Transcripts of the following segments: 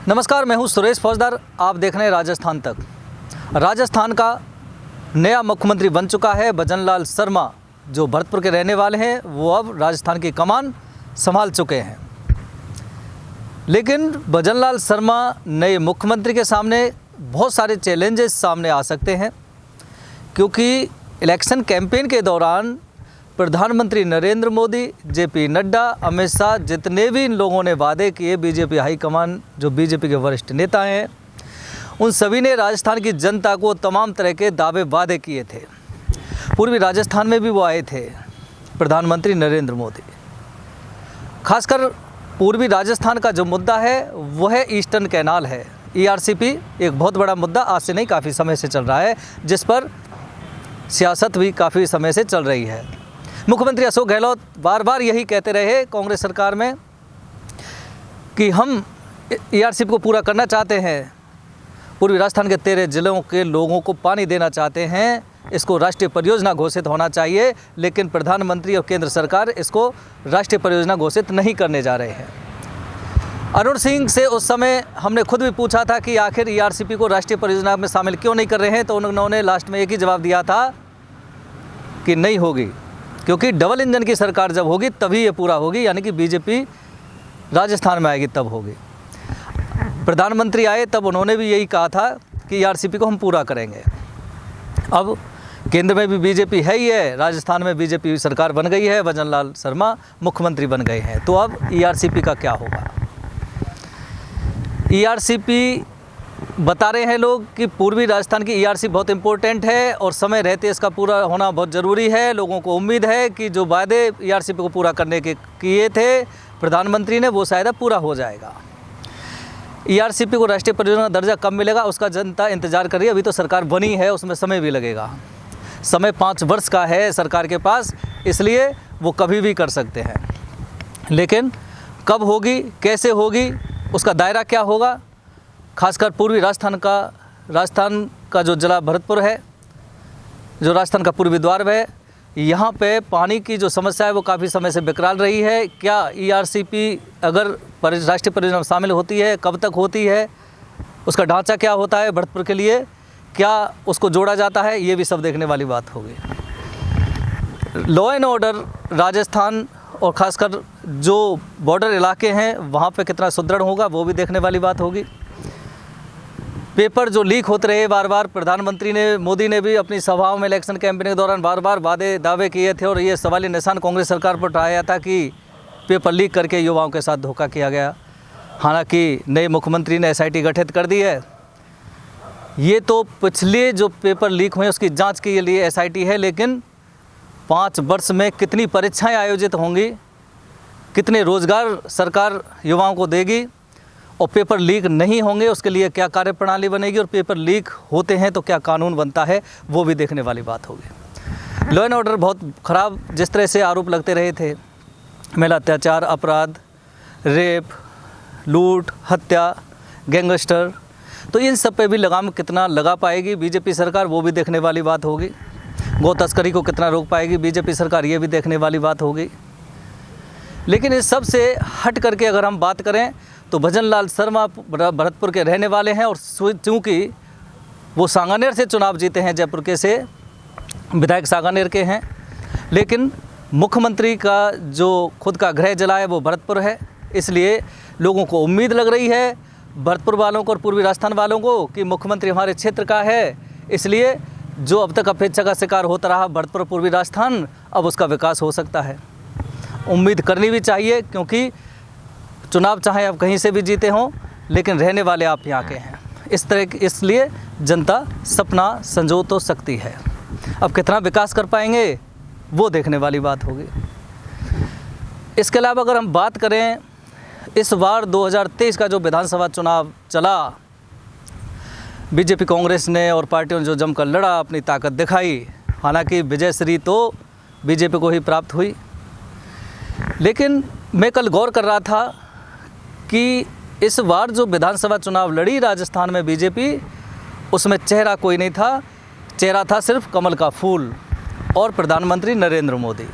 नमस्कार, मैं हूं सुरेश फौजदार। आप देख रहे हैं राजस्थान तक। राजस्थान का नया मुख्यमंत्री बन चुका है भजनलाल शर्मा, जो भरतपुर के रहने वाले हैं। वो अब राजस्थान की कमान संभाल चुके हैं। लेकिन भजनलाल शर्मा नए मुख्यमंत्री के सामने बहुत सारे चैलेंजेस सामने आ सकते हैं, क्योंकि इलेक्शन कैंपेन के दौरान प्रधानमंत्री नरेंद्र मोदी, जेपी नड्डा, अमित शाह, जितने भी इन लोगों ने वादे किए, बीजेपी हाईकमान जो बीजेपी के वरिष्ठ नेता हैं, उन सभी ने राजस्थान की जनता को तमाम तरह के दावे वादे किए थे। पूर्वी राजस्थान में भी वो आए थे प्रधानमंत्री नरेंद्र मोदी। खासकर पूर्वी राजस्थान का जो मुद्दा है वह है ईस्टर्न कैनाल है। ईआरसीपी एक बहुत बड़ा मुद्दा आज से नहीं, काफ़ी समय से चल रहा है, जिस पर सियासत भी काफ़ी समय से चल रही है। मुख्यमंत्री अशोक गहलोत बार बार यही कहते रहे कांग्रेस सरकार में कि हम ईआरसीपी को पूरा करना चाहते हैं, पूर्वी राजस्थान के 13 जिलों के लोगों को पानी देना चाहते हैं, इसको राष्ट्रीय परियोजना घोषित होना चाहिए। लेकिन प्रधानमंत्री और केंद्र सरकार इसको राष्ट्रीय परियोजना घोषित नहीं करने जा रहे हैं। अरुण सिंह से उस समय हमने खुद भी पूछा था कि आखिर ईआरसीपी को राष्ट्रीय परियोजना में शामिल क्यों नहीं कर रहे हैं, तो उन्होंने लास्ट में एक ही जवाब दिया था कि नहीं होगी, क्योंकि डबल इंजन की सरकार जब होगी तभी ये पूरा होगी, यानी कि बीजेपी राजस्थान में आएगी तब होगी। प्रधानमंत्री आए तब उन्होंने भी यही कहा था कि ईआरसीपी को हम पूरा करेंगे। अब केंद्र में भी बीजेपी है ही है, राजस्थान में बीजेपी सरकार बन गई है, भजनलाल शर्मा मुख्यमंत्री बन गए हैं। तो अब ईआरसीपी का क्या होगा? ईआरसीपी बता रहे हैं लोग कि पूर्वी राजस्थान की ईआरसीपी बहुत इंपॉर्टेंट है और समय रहते इसका पूरा होना बहुत ज़रूरी है। लोगों को उम्मीद है कि जो वादे ईआरसीपी को पूरा करने के किए थे प्रधानमंत्री ने, वो शायद अब पूरा हो जाएगा। ईआरसीपी को राष्ट्रीय परियोजना का दर्जा कब मिलेगा उसका जनता इंतजार कर रही है। अभी तो सरकार बनी है, उसमें समय भी लगेगा। समय 5 वर्ष का है सरकार के पास, इसलिए वो कभी भी कर सकते हैं। लेकिन कब होगी, कैसे होगी, उसका दायरा क्या होगा, खासकर पूर्वी राजस्थान का जो जिला भरतपुर है, जो राजस्थान का पूर्वी द्वार है, यहाँ पे पानी की जो समस्या है वो काफ़ी समय से बिकराल रही है। क्या ईआरसीपी अगर राष्ट्रीय परियोजना में शामिल होती है, कब तक होती है, उसका ढांचा क्या होता है भरतपुर के लिए, क्या उसको जोड़ा जाता है, ये भी सब देखने वाली बात होगी। लॉ एंड ऑर्डर राजस्थान और ख़ासकर जो बॉर्डर इलाके हैं वहाँ पे कितना सुदृढ़ होगा वो भी देखने वाली बात होगी। पेपर जो लीक होते रहे बार बार, प्रधानमंत्री ने, मोदी ने भी अपनी सभाओं में इलेक्शन कैंपेन के दौरान बार बार दावे किए थे और ये सवालिया निशान कांग्रेस सरकार पर उठाया था कि पेपर लीक करके युवाओं के साथ धोखा किया गया। हालांकि नए मुख्यमंत्री ने एसआईटी गठित कर दी है। ये तो पिछले जो पेपर लीक हुए उसकी जांच के लिए एसआईटी है, लेकिन 5 वर्ष में कितनी परीक्षाएं आयोजित होंगी, कितने रोजगार सरकार युवाओं को देगी, और पेपर लीक नहीं होंगे उसके लिए क्या कार्यप्रणाली बनेगी, और पेपर लीक होते हैं तो क्या कानून बनता है, वो भी देखने वाली बात होगी। लॉ एंड ऑर्डर बहुत ख़राब जिस तरह से आरोप लगते रहे थे, महिला अत्याचार, अपराध, रेप, लूट, हत्या, गैंगस्टर, तो इन सब पे भी लगाम कितना लगा पाएगी बीजेपी सरकार, वो भी देखने वाली बात होगी। गौ तस्करी को कितना रोक पाएगी बीजेपी सरकार, ये भी देखने वाली बात होगी। लेकिन इस सब से हट करके अगर हम बात करें तो भजनलाल शर्मा भरतपुर के रहने वाले हैं और चूँकि वो सांगानेर से चुनाव जीते हैं, जयपुर के से विधायक सांगानेर के हैं, लेकिन मुख्यमंत्री का जो खुद का गृह जिला है वो भरतपुर है, इसलिए लोगों को उम्मीद लग रही है, भरतपुर वालों को और पूर्वी राजस्थान वालों को, कि मुख्यमंत्री हमारे क्षेत्र का है, इसलिए जो अब तक अपेक्षा का शिकार होता रहा भरतपुर पूर्वी राजस्थान, अब उसका विकास हो सकता है। उम्मीद करनी भी चाहिए, क्योंकि चुनाव चाहे आप कहीं से भी जीते हों, लेकिन रहने वाले आप यहाँ के हैं। इसलिए जनता सपना संजो तो सकती है। अब कितना विकास कर पाएंगे वो देखने वाली बात होगी। इसके अलावा अगर हम बात करें, इस बार 2023 का जो विधानसभा चुनाव चला, बीजेपी कांग्रेस ने और पार्टियों ने जो जमकर लड़ा, अपनी ताकत दिखाई, हालांकि विजयश्री तो बीजेपी को ही प्राप्त हुई। लेकिन मैं कल गौर कर रहा था कि इस बार जो विधानसभा चुनाव लड़ी राजस्थान में बीजेपी, उसमें चेहरा कोई नहीं था, चेहरा था सिर्फ कमल का फूल और प्रधानमंत्री नरेंद्र मोदी।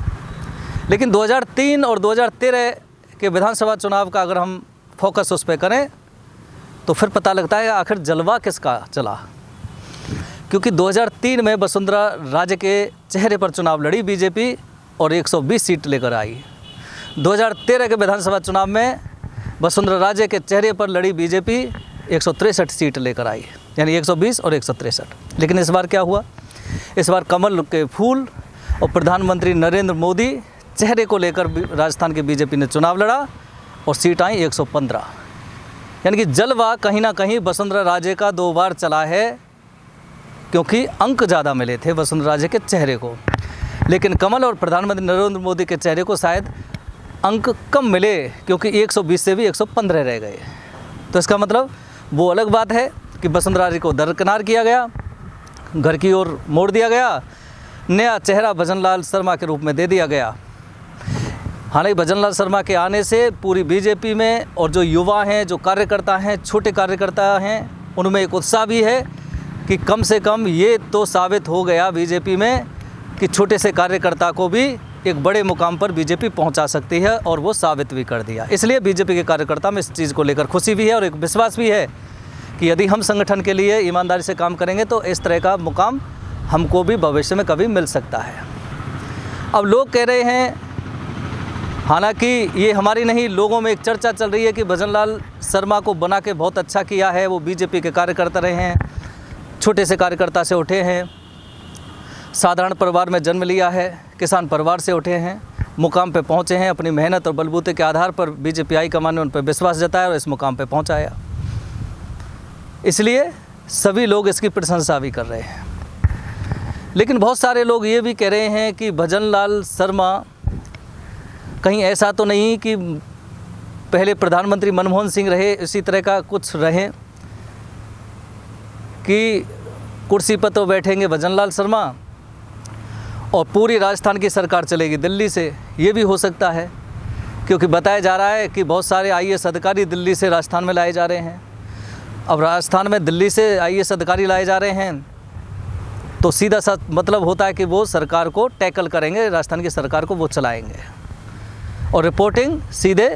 लेकिन 2003 और 2013 के विधानसभा चुनाव का अगर हम फोकस उस पर करें तो फिर पता लगता है आखिर जलवा किसका चला। क्योंकि 2003 में वसुंधरा राजे के चेहरे पर चुनाव लड़ी बीजेपी और 120 सीट लेकर आई। 2013 के विधानसभा चुनाव में वसुंधरा राजे के चेहरे पर लड़ी बीजेपी 163 सीट लेकर आई, यानी 120 और 163। लेकिन इस बार क्या हुआ? इस बार कमल के फूल और प्रधानमंत्री नरेंद्र मोदी चेहरे को लेकर राजस्थान के बीजेपी ने चुनाव लड़ा और सीट आई 115। यानी कि जलवा कहीं ना कहीं वसुंधरा राजे का 2 बार चला है, क्योंकि अंक ज़्यादा मिले थे वसुंधरा राजे के चेहरे को। लेकिन कमल और प्रधानमंत्री नरेंद्र मोदी के चेहरे को शायद अंक कम मिले, क्योंकि 120 से भी 115 रह गए। तो इसका मतलब वो अलग बात है कि वसुंधरा राजे को दरकिनार किया गया, घर की ओर मोड़ दिया गया, नया चेहरा भजनलाल शर्मा के रूप में दे दिया गया। हालांकि भजनलाल शर्मा के आने से पूरी बीजेपी में और जो युवा हैं, जो कार्यकर्ता हैं, छोटे कार्यकर्ता हैं, उनमें एक उत्साह भी है कि कम से कम ये तो साबित हो गया बीजेपी में कि छोटे से कार्यकर्ता को भी एक बड़े मुकाम पर बीजेपी पहुंचा सकती है, और वो साबित भी कर दिया। इसलिए बीजेपी के कार्यकर्ता में इस चीज़ को लेकर खुशी भी है और एक विश्वास भी है कि यदि हम संगठन के लिए ईमानदारी से काम करेंगे तो इस तरह का मुकाम हमको भी भविष्य में कभी मिल सकता है। अब लोग कह रहे हैं, हालांकि ये हमारी नहीं, लोगों में एक चर्चा चल रही है कि भजनलाल शर्मा को बना के बहुत अच्छा किया है। वो बीजेपी के कार्यकर्ता रहे हैं, छोटे से कार्यकर्ता से उठे हैं, साधारण परिवार में जन्म लिया है, किसान परिवार से उठे हैं, मुकाम पे पहुंचे हैं। अपनी मेहनत और बलबूते के आधार पर बीजेपी हाईकमान ने उन पर विश्वास जताया और इस मुकाम पे पहुंचाया। इसलिए सभी लोग इसकी प्रशंसा भी कर रहे हैं। लेकिन बहुत सारे लोग ये भी कह रहे हैं कि भजनलाल शर्मा कहीं ऐसा तो नहीं कि पहले प्रधानमंत्री मनमोहन सिंह रहे, इसी तरह का कुछ रहे कि कुर्सी पर तो बैठेंगे भजनलाल शर्मा और पूरी राजस्थान की सरकार चलेगी दिल्ली से। ये भी हो सकता है, क्योंकि बताया जा रहा है कि बहुत सारे IAS अधिकारी दिल्ली से राजस्थान में लाए जा रहे हैं। अब राजस्थान में दिल्ली से IAS अधिकारी लाए जा रहे हैं तो सीधा सा मतलब होता है कि वो सरकार को टैकल करेंगे, राजस्थान की सरकार को वो चलाएंगे और रिपोर्टिंग सीधे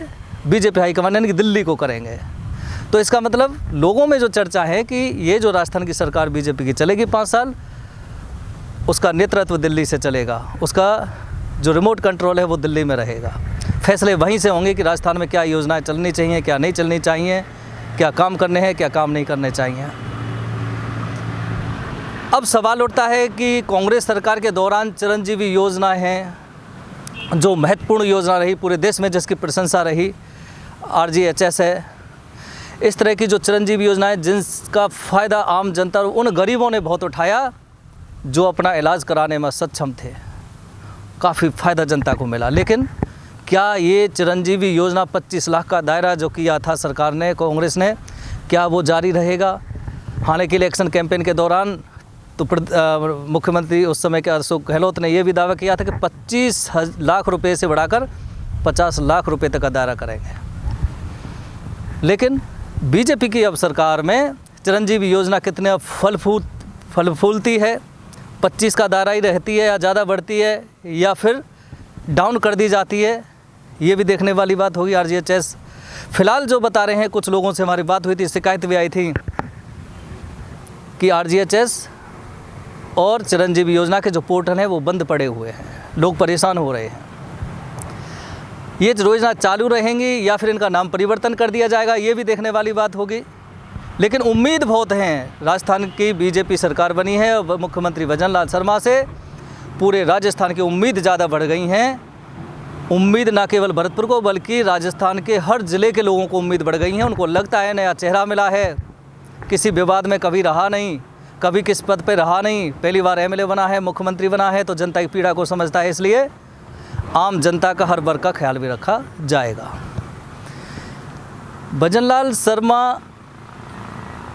बीजेपी हाईकमान यानी कि दिल्ली को करेंगे। तो इसका मतलब लोगों में जो चर्चा है कि ये जो राजस्थान की सरकार बीजेपी की चलेगी 5 साल, उसका नेतृत्व दिल्ली से चलेगा, उसका जो रिमोट कंट्रोल है वो दिल्ली में रहेगा। फैसले वहीं से होंगे कि राजस्थान में क्या योजनाएं चलनी चाहिए, क्या नहीं चलनी चाहिए, क्या काम करने हैं, क्या काम नहीं करने चाहिए। अब सवाल उठता है कि कांग्रेस सरकार के दौरान चिरंजीवी योजना है, जो महत्वपूर्ण योजना रही पूरे देश में, जिसकी प्रशंसा रही, RGHS है। इस तरह की जो चिरंजीवी योजनाएं जिसका फ़ायदा आम जनता और उन गरीबों ने बहुत उठाया जो अपना इलाज कराने में सक्षम थे, काफ़ी फ़ायदा जनता को मिला। लेकिन क्या ये चिरंजीवी योजना 25 लाख का दायरा जो किया था सरकार ने, कांग्रेस ने, क्या वो जारी रहेगा? हालांकि इलेक्शन कैंपेन के दौरान तो मुख्यमंत्री उस समय के अशोक गहलोत ने यह भी दावा किया था कि 25 लाख रुपए से बढ़ाकर 50 लाख रुपए तक का दायरा करेंगे। लेकिन बीजेपी की अब सरकार में चिरंजीवी योजना कितने फल फूलती है, 25 का दायरा ही रहती है या ज़्यादा बढ़ती है या फिर डाउन कर दी जाती है, ये भी देखने वाली बात होगी। RGHS फिलहाल जो बता रहे हैं, कुछ लोगों से हमारी बात हुई थी, शिकायत भी आई थी कि RGHS और चिरंजीवी योजना के जो पोर्टल हैं वो बंद पड़े हुए हैं, लोग परेशान हो रहे हैं। ये योजना चालू रहेंगी या फिर इनका नाम परिवर्तन कर दिया जाएगा, ये भी देखने वाली बात होगी। लेकिन उम्मीद बहुत हैं, राजस्थान की बीजेपी सरकार बनी है और मुख्यमंत्री भजनलाल शर्मा से पूरे राजस्थान की उम्मीद ज़्यादा बढ़ गई हैं। उम्मीद ना केवल भरतपुर को बल्कि राजस्थान के हर ज़िले के लोगों को उम्मीद बढ़ गई है। उनको लगता है नया चेहरा मिला है, किसी विवाद में कभी रहा नहीं, कभी किस पद पे रहा नहीं, पहली बार MLA बना है, मुख्यमंत्री बना है, तो जनता की पीड़ा को समझता है। इसलिए आम जनता का हर वर्ग का ख्याल भी रखा जाएगा। भजनलाल शर्मा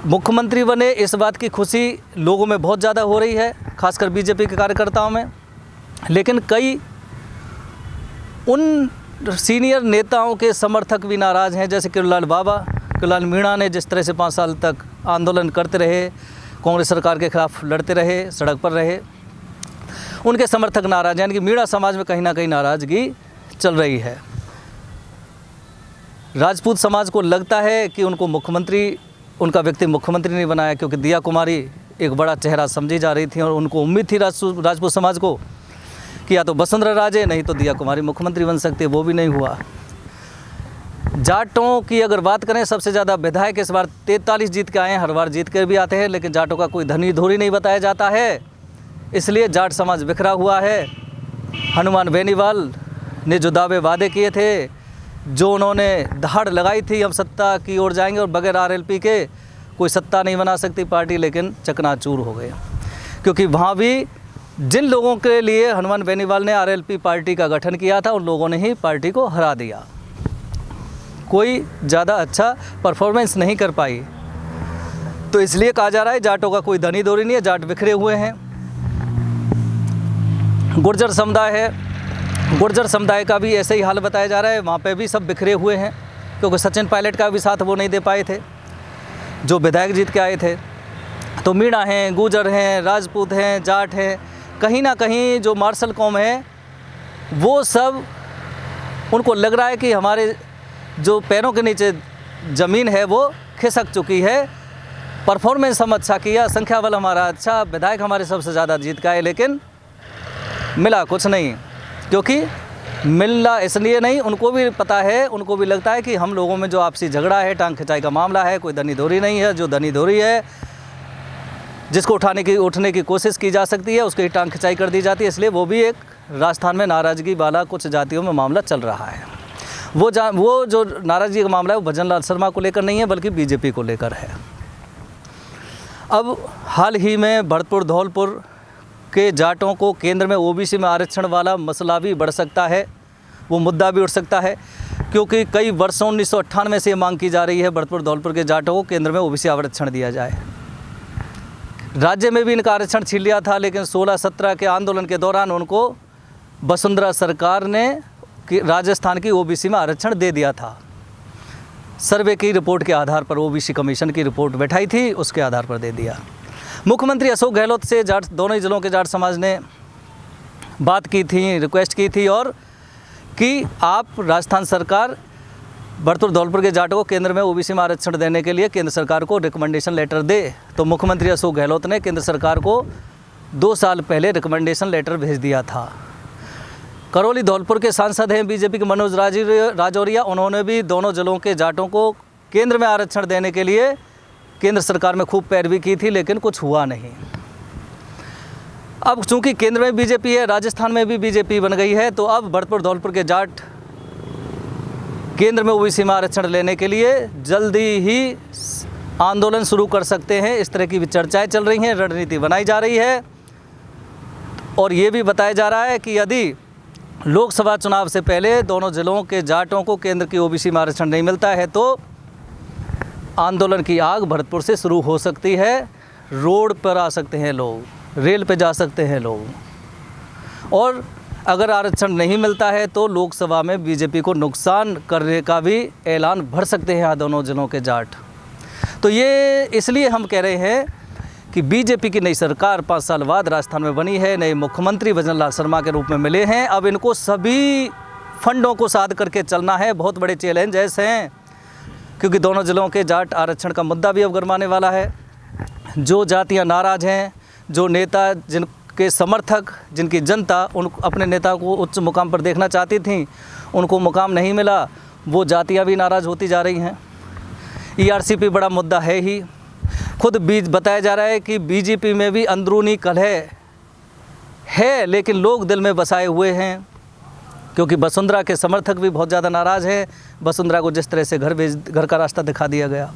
मुख्यमंत्री बने, इस बात की खुशी लोगों में बहुत ज़्यादा हो रही है, खासकर बीजेपी के कार्यकर्ताओं में। लेकिन कई उन सीनियर नेताओं के समर्थक भी नाराज़ हैं, जैसे किरोलाल मीणा ने जिस तरह से 5 साल तक आंदोलन करते रहे, कांग्रेस सरकार के खिलाफ लड़ते रहे, सड़क पर रहे, उनके समर्थक नाराज़ हैं। यानी कि मीणा समाज में कहीं ना कहीं नाराज़गी चल रही है। राजपूत समाज को लगता है कि उनको मुख्यमंत्री उनका व्यक्ति मुख्यमंत्री नहीं बनाया, क्योंकि दिया कुमारी एक बड़ा चेहरा समझी जा रही थी और उनको उम्मीद थी राजपूत समाज को कि या तो वसुंधरा राजे नहीं तो दिया कुमारी मुख्यमंत्री बन सकती है, वो भी नहीं हुआ। जाटों की अगर बात करें, सबसे ज़्यादा विधायक इस बार 43 जीत के आए हैं, हर बार जीत कर भी आते हैं, लेकिन जाटों का कोई धनी धोरी नहीं बताया जाता है, इसलिए जाट समाज बिखरा हुआ है। हनुमान बेनीवाल ने जो दावे वादे किए थे, जो उन्होंने दहाड़ लगाई थी हम सत्ता की ओर जाएंगे और बगैर आरएलपी के कोई सत्ता नहीं बना सकती पार्टी, लेकिन चकनाचूर हो गए, क्योंकि वहाँ भी जिन लोगों के लिए हनुमान बेनीवाल ने आरएलपी पार्टी का गठन किया था उन लोगों ने ही पार्टी को हरा दिया। कोई ज़्यादा अच्छा परफॉर्मेंस नहीं कर पाई, तो इसलिए कहा जा रहा है जाटों का कोई धनी दौरी नहीं है, जाट बिखरे हुए हैं। गुर्जर समुदाय है, गुर्जर समुदाय का भी ऐसे ही हाल बताया जा रहा है, वहाँ पे भी सब बिखरे हुए हैं, क्योंकि सचिन पायलट का भी साथ वो नहीं दे पाए थे जो विधायक जीत के आए थे। तो मीणा हैं, गुर्जर हैं, राजपूत हैं, जाट हैं, कहीं ना कहीं जो मार्शल कौम है वो सब, उनको लग रहा है कि हमारे जो पैरों के नीचे ज़मीन है वो खिसक चुकी है। परफॉर्मेंस हम अच्छा किया, संख्या बल हमारा अच्छा, विधायक हमारे सबसे ज़्यादा जीत का है, लेकिन मिला कुछ नहीं। क्योंकि मिलना इसलिए नहीं, उनको भी पता है, उनको भी लगता है कि हम लोगों में जो आपसी झगड़ा है, टांग खिंचाई का मामला है, कोई धनी धोरी नहीं है। जो धनी धोरी है, जिसको उठने की कोशिश की जा सकती है, उसकी टांग खिंचाई कर दी जाती है। इसलिए वो भी एक राजस्थान में नाराज़गी वाला कुछ जातियों में मामला चल रहा है। वो जो नाराज़गी का मामला है वो भजन लाल शर्मा को लेकर नहीं है, बल्कि बीजेपी को लेकर है। अब हाल ही में भरतपुर धौलपुर के जाटों को केंद्र में ओबीसी में आरक्षण वाला मसला भी बढ़ सकता है, वो मुद्दा भी उठ सकता है, क्योंकि कई वर्षों 1998 से ये मांग की जा रही है भरतपुर धौलपुर के जाटों को केंद्र में ओबीसी आरक्षण दिया जाए। राज्य में भी इनका आरक्षण छीन लिया था, लेकिन 16-17 के आंदोलन के दौरान उनको वसुंधरा सरकार ने राजस्थान की ओबीसी में आरक्षण दे दिया था। सर्वे की रिपोर्ट के आधार पर, ओबीसी कमीशन की रिपोर्ट बैठाई थी, उसके आधार पर दे दिया। मुख्यमंत्री अशोक गहलोत से जाट, दोनों ही जिलों के जाट समाज ने बात की थी, रिक्वेस्ट की थी और कि आप राजस्थान सरकार भरतपुर धौलपुर के जाटों को केंद्र में ओबीसी में आरक्षण देने के लिए केंद्र सरकार को रिकमेंडेशन लेटर दे। तो मुख्यमंत्री अशोक गहलोत ने केंद्र सरकार को 2 साल पहले रिकमेंडेशन लेटर भेज दिया था। करौली धौलपुर के सांसद हैं बीजेपी के मनोज राजौरिया, उन्होंने भी दोनों जिलों के जाटों को केंद्र में आरक्षण देने के लिए केंद्र सरकार में खूब पैरवी की थी, लेकिन कुछ हुआ नहीं। अब चूंकि केंद्र में बीजेपी है, राजस्थान में भी बीजेपी बन गई है, तो अब भरतपुर धौलपुर के जाट केंद्र में ओबीसी में आरक्षण लेने के लिए जल्दी ही आंदोलन शुरू कर सकते हैं। इस तरह की भी चर्चाएं चल रही हैं, रणनीति बनाई जा रही है और ये भी बताया जा रहा है कि यदि लोकसभा चुनाव से पहले दोनों जिलों के जाटों को केंद्र की ओबीसी में आरक्षण नहीं मिलता है तो आंदोलन की आग भरतपुर से शुरू हो सकती है। रोड पर आ सकते हैं लोग, रेल पे जा सकते हैं लोग, और अगर आरक्षण नहीं मिलता है तो लोकसभा में बीजेपी को नुकसान करने का भी ऐलान भर सकते हैं दोनों जिलों के जाट। तो ये इसलिए हम कह रहे हैं कि बीजेपी की नई सरकार 5 साल बाद राजस्थान में बनी है, नए मुख्यमंत्री भजन लाल शर्मा के रूप में मिले हैं। अब इनको सभी फंडों को साध करके चलना है। बहुत बड़े चैलेंजेस हैं, क्योंकि दोनों जिलों के जाट आरक्षण का मुद्दा भी अब गरमाने वाला है। जो जातियां नाराज़ हैं, जो नेता, जिनके समर्थक, जिनकी जनता उन अपने नेता को उच्च मुकाम पर देखना चाहती थी, उनको मुकाम नहीं मिला, वो जातियां भी नाराज़ होती जा रही हैं। ERCP बड़ा मुद्दा है ही। खुद बताया जा रहा है कि बीजेपी में भी अंदरूनी कलह है, लेकिन लोग दिल में बसाए हुए हैं, क्योंकि वसुंधरा के समर्थक भी बहुत ज़्यादा नाराज़ हैं। वसुंधरा को जिस तरह से घर का रास्ता दिखा दिया गया,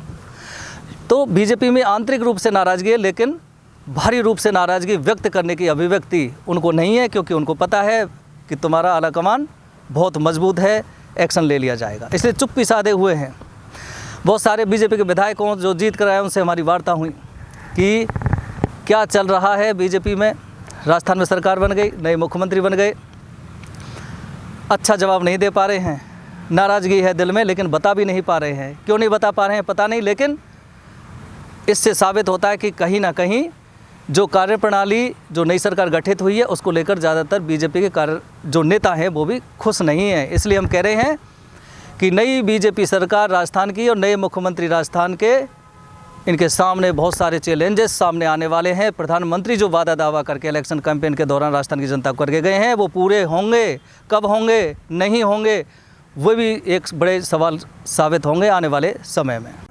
तो बीजेपी में आंतरिक रूप से नाराज़गी है, लेकिन भारी रूप से नाराज़गी व्यक्त करने की अभिव्यक्ति उनको नहीं है, क्योंकि उनको पता है कि तुम्हारा आलाकमान बहुत मजबूत है, एक्शन ले लिया जाएगा। इसलिए चुप्पी साधे हुए हैं। बहुत सारे बीजेपी के विधायकों जो जीत कर आए उनसे हमारी वार्ता हुई कि क्या चल रहा है बीजेपी में। राजस्थान में सरकार बन गई, नए मुख्यमंत्री बन गए, अच्छा जवाब नहीं दे पा रहे हैं, नाराज़गी है दिल में, लेकिन बता भी नहीं पा रहे हैं। क्यों नहीं बता पा रहे हैं पता नहीं, लेकिन इससे साबित होता है कि कहीं ना कहीं जो कार्यप्रणाली जो नई सरकार गठित हुई है उसको लेकर ज़्यादातर बीजेपी के जो नेता हैं वो भी खुश नहीं हैं। इसलिए हम कह रहे हैं कि नई बीजेपी सरकार राजस्थान की और नए मुख्यमंत्री राजस्थान के इनके सामने बहुत सारे चैलेंजेस सामने आने वाले हैं। प्रधानमंत्री जो वादा दावा करके इलेक्शन कैंपेन के दौरान राजस्थान की जनता को करके गए हैं, वो पूरे होंगे, कब होंगे, नहीं होंगे, वो भी एक बड़े सवाल साबित होंगे आने वाले समय में।